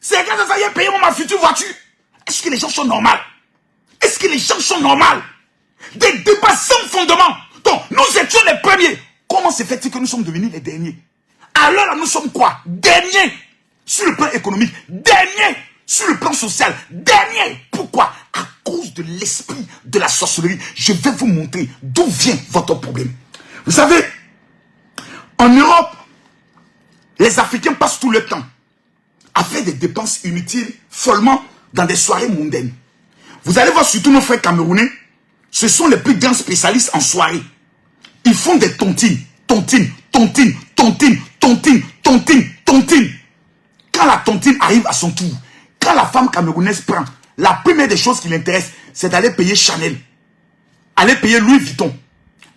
C'est grâce à ça que j'ai payé ma future voiture. Est-ce que les gens sont normaux? Est-ce que les gens sont normaux? Des débats sans fondement. Donc, nous étions les premiers. Comment se fait-il que nous sommes devenus les derniers? Alors là, nous sommes quoi? Derniers sur le plan économique. Derniers sur le plan social. Derniers. Pourquoi? À cause de l'esprit de la sorcellerie. Je vais vous montrer d'où vient votre problème. Vous savez, en Europe, les Africains passent tout le temps à faire des dépenses inutiles follement dans des soirées mondaines. Vous allez voir surtout nos frères camerounais, ce sont les plus grands spécialistes en soirée. Ils font des tontines, tontines, tontines, tontines, tontines, tontines, tontines. Quand la tontine arrive à son tour, quand la femme camerounaise prend, la première des choses qui l'intéresse, c'est d'aller payer Chanel, aller payer Louis Vuitton,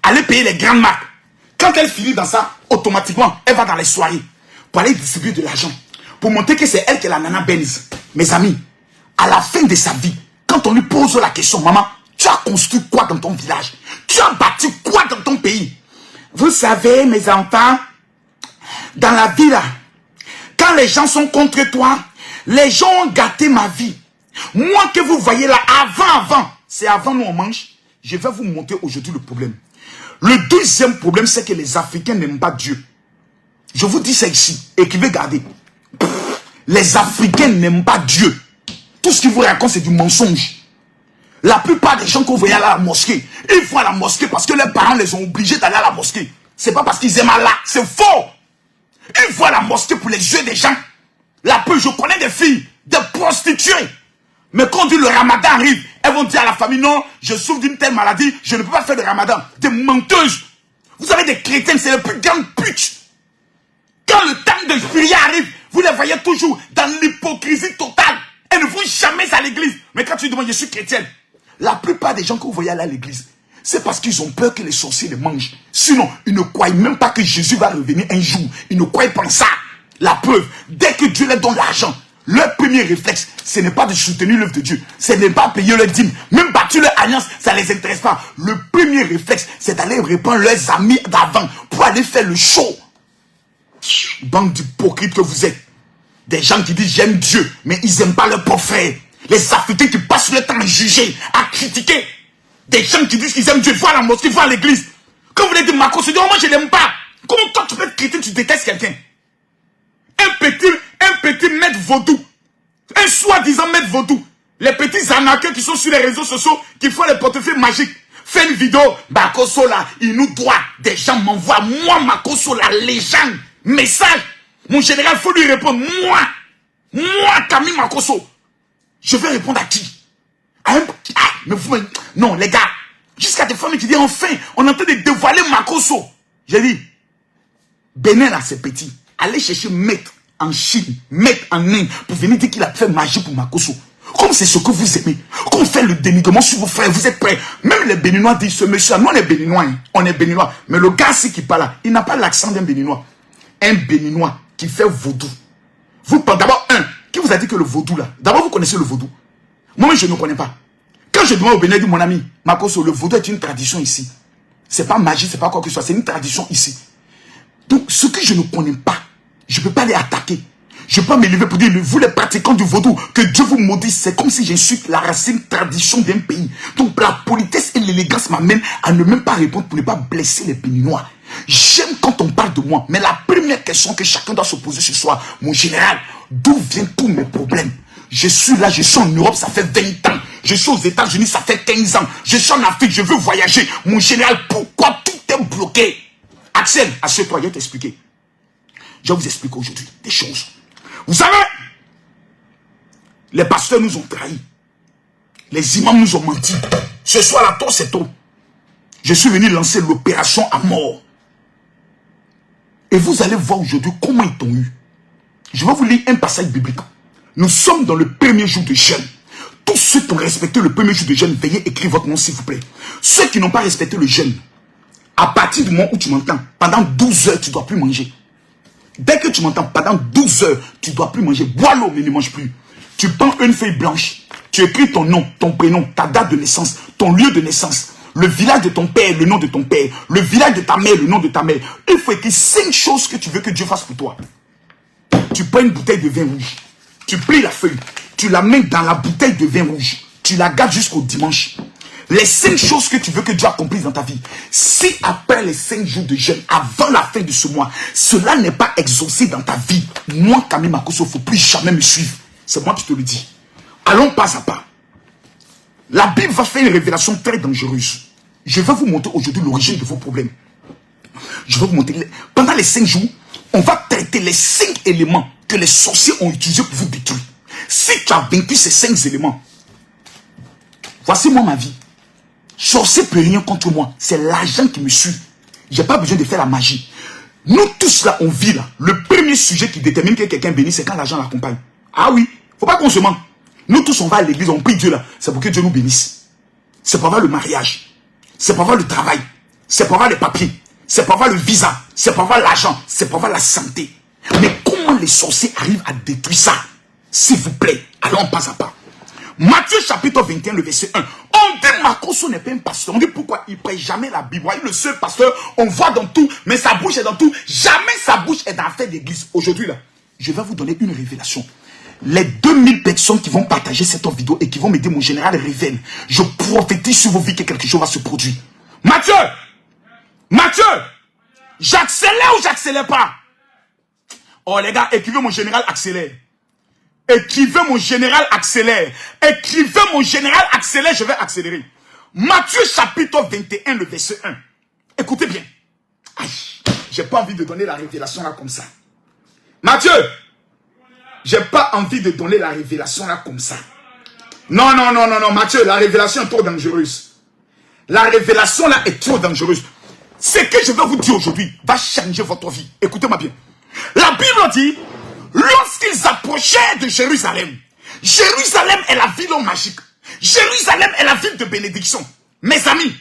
aller payer les grandes marques. Quand elle finit dans ça, automatiquement, elle va dans les soirées pour aller distribuer de l'argent, pour montrer que c'est elle qui est la nana Benz. Mes amis, à la fin de sa vie, quand on lui pose la question, maman, tu as construit quoi dans ton village? Tu as bâti quoi dans ton pays? Vous savez, mes enfants, dans la vie là, quand les gens sont contre toi, les gens ont gâté ma vie. Moi que vous voyez là, avant, c'est avant nous on mange. Je vais vous montrer aujourd'hui le problème. Le deuxième problème, c'est que les Africains n'aiment pas Dieu. Je vous dis ça ici, écrivez, gardez. Les Africains n'aiment pas Dieu. Tout ce qu'ils vous racontent, c'est du mensonge. La plupart des gens que vous voyez à la mosquée, ils vont à la mosquée parce que leurs parents les ont obligés d'aller à la mosquée. C'est pas parce qu'ils aiment Allah, c'est faux. Ils vont à la mosquée pour les yeux des gens. La peu, je connais des filles, des prostituées. Mais quand le ramadan arrive, elles vont dire à la famille, non, je souffre d'une telle maladie, je ne peux pas faire de ramadan. Des menteuses. Vous avez des chrétiens, c'est les plus grandes putes. Quand le temps de prier arrive, vous les voyez toujours dans l'hypocrisie totale. Elles ne vont jamais à l'église. Mais quand tu demandes, je suis chrétienne. La plupart des gens que vous voyez aller à l'église, c'est parce qu'ils ont peur que les sorciers les mangent. Sinon, ils ne croient même pas que Jésus va revenir un jour. Ils ne croient pas en ça. La preuve, dès que Dieu leur donne l'argent, leur premier réflexe, ce n'est pas de soutenir l'œuvre de Dieu. Ce n'est pas payer leur dîme. Même battre leur alliance, ça ne les intéresse pas. Le premier réflexe, c'est d'aller répondre leurs amis d'avant pour aller faire le show. Bande d'hypocrites que vous êtes. Des gens qui disent j'aime Dieu, mais ils n'aiment pas leur propre frère. Les Africains qui passent le temps à juger, à critiquer. Des gens qui disent qu'ils aiment Dieu, vont à la mosquée, vont à l'église. Quand vous les dites Marco, se dit, oh, moi je l'aime pas. Comment toi tu peux être chrétien, tu détestes quelqu'un? Un petit maître vaudou. Un soi-disant maître vaudou. Les petits arnaqueurs qui sont sur les réseaux sociaux, qui font les portefeuilles magiques. Fait une vidéo, Makoso là, il nous doit. Des gens m'envoient, moi Makoso la légende, message. Mon général, il faut lui répondre, moi Camille Makoso. Je vais répondre à qui? Mais vous, non les gars, jusqu'à des femmes qui disent enfin, on est en train de dévoiler Makoso. J'ai dit, Bénin là c'est petit. Allez chercher maître en Chine, maître en Inde, pour venir dire qu'il a fait magie pour Makoso. Comme c'est ce que vous aimez, qu'on fait le dénigrement sur vos frères, vous êtes prêts. Même les Béninois disent, ce monsieur, nous on est Béninois, hein. On est Béninois. Mais le gars qui parle là, il n'a pas l'accent d'un Béninois. Un Béninois qui fait vaudou. Vous, d'abord, qui vous a dit que le vaudou là, d'abord vous connaissez le vaudou. Moi je ne connais pas. Quand je demande au Bénin, dit mon ami, Makoso, le vaudou est une tradition ici. C'est pas magie, c'est pas quoi que ce soit, c'est une tradition ici. Donc ce que je ne connais pas, je ne peux pas les attaquer. Je ne peux pas me lever pour dire, vous les pratiquants du vaudou, que Dieu vous maudisse. C'est comme si j'insulte la racine tradition d'un pays. Donc la politesse et l'élégance m'amènent à ne même pas répondre pour ne pas blesser les Béninois. J'aime quand on parle de moi, mais la première question que chacun doit se poser ce soir, mon général, d'où viennent tous mes problèmes? Je suis là, je suis en Europe, ça fait 20 ans. Je suis aux États-Unis, ça fait 15 ans. Je suis en Afrique, je veux voyager. Mon général, pourquoi tout est bloqué? Axel, assieds-toi, je vais t'expliquer. Je vais vous expliquer aujourd'hui des choses. Vous savez, les pasteurs nous ont trahis. Les imams nous ont menti. Ce soir-là, tôt c'est tôt. Je suis venu lancer l'opération à mort. Et vous allez voir aujourd'hui comment ils t'ont eu. Je vais vous lire un passage biblique. Nous sommes dans le premier jour de jeûne. Tous ceux qui ont respecté le premier jour de jeûne, veuillez écrire votre nom s'il vous plaît. Ceux qui n'ont pas respecté le jeûne, à partir du moment où tu m'entends, pendant 12 heures, tu ne dois plus manger. Dès que tu m'entends, pendant 12 heures, tu ne dois plus manger. Bois l'eau, mais ne mange plus. Tu prends une feuille blanche, tu écris ton nom, ton prénom, ta date de naissance, ton lieu de naissance, le village de ton père, le nom de ton père, le village de ta mère, le nom de ta mère. Il faut écrire 5 choses que tu veux que Dieu fasse pour toi. Tu prends une bouteille de vin rouge. Tu plies la feuille, tu la mets dans la bouteille de vin rouge, tu la gardes jusqu'au dimanche. Les 5 choses que tu veux que Dieu accomplisse dans ta vie, si après les 5 jours de jeûne, avant la fin de ce mois, cela n'est pas exaucé dans ta vie, moi, Camille Makosso, il ne faut plus jamais me suivre. C'est moi qui te le dis. Allons pas à pas. La Bible va faire une révélation très dangereuse. Je vais vous montrer aujourd'hui l'origine de vos problèmes. Je vais vous montrer. Pendant les 5 jours, on va traiter les 5 éléments que les sorciers ont utilisés pour vous détruire. Si tu as vaincu ces 5 éléments, voici moi ma vie. Sorcier peut rien contre moi. C'est l'argent qui me suit. Je n'ai pas besoin de faire la magie. Nous tous là, on vit là. Le premier sujet qui détermine que quelqu'un bénit, c'est quand l'argent l'accompagne. Ah oui, faut pas qu'on se mente. Nous tous, on va à l'église, on prie Dieu là. C'est pour que Dieu nous bénisse. C'est pour avoir le mariage. C'est pour avoir le travail. C'est pour avoir les papiers. C'est pour avoir le visa. C'est pour avoir l'argent. C'est pour avoir la santé. Mais comment les sorciers arrivent à détruire ça? S'il vous plaît, allons pas à pas. Matthieu chapitre 21, le verset 1. On dit Makosso n'est pas un pasteur. On dit pourquoi il ne prête jamais la Bible. Il est le seul pasteur, on voit dans tout, mais sa bouche est dans tout. Jamais sa bouche est dans la fête d'église. Aujourd'hui, là, je vais vous donner une révélation. Les 2000 personnes qui vont partager cette vidéo et qui vont m'aider, mon général révèle. Je prophétise sur vos vies que quelque chose va se produire. Mathieu! Mathieu! J'accélère ou j'accélère pas? Oh les gars, écrivez mon général accélère. Écrivez mon général accélère. Écrivez mon général accélère, je vais accélérer. Matthieu chapitre 21, le verset 1. Écoutez bien. Aïe, j'ai pas envie de donner la révélation là comme ça. Matthieu, j'ai pas envie de donner la révélation là comme ça. Non, Matthieu, la révélation est trop dangereuse. La révélation là est trop dangereuse. Ce que je vais vous dire aujourd'hui va changer votre vie. Écoutez-moi bien. La Bible dit, lorsqu'ils approchaient de Jérusalem, Jérusalem est la ville magique. Jérusalem est la ville de bénédiction. Mes amis,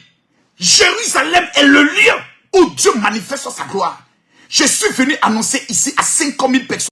Jérusalem est le lieu où Dieu manifeste sa gloire. Je suis venu annoncer ici à 50 000 personnes.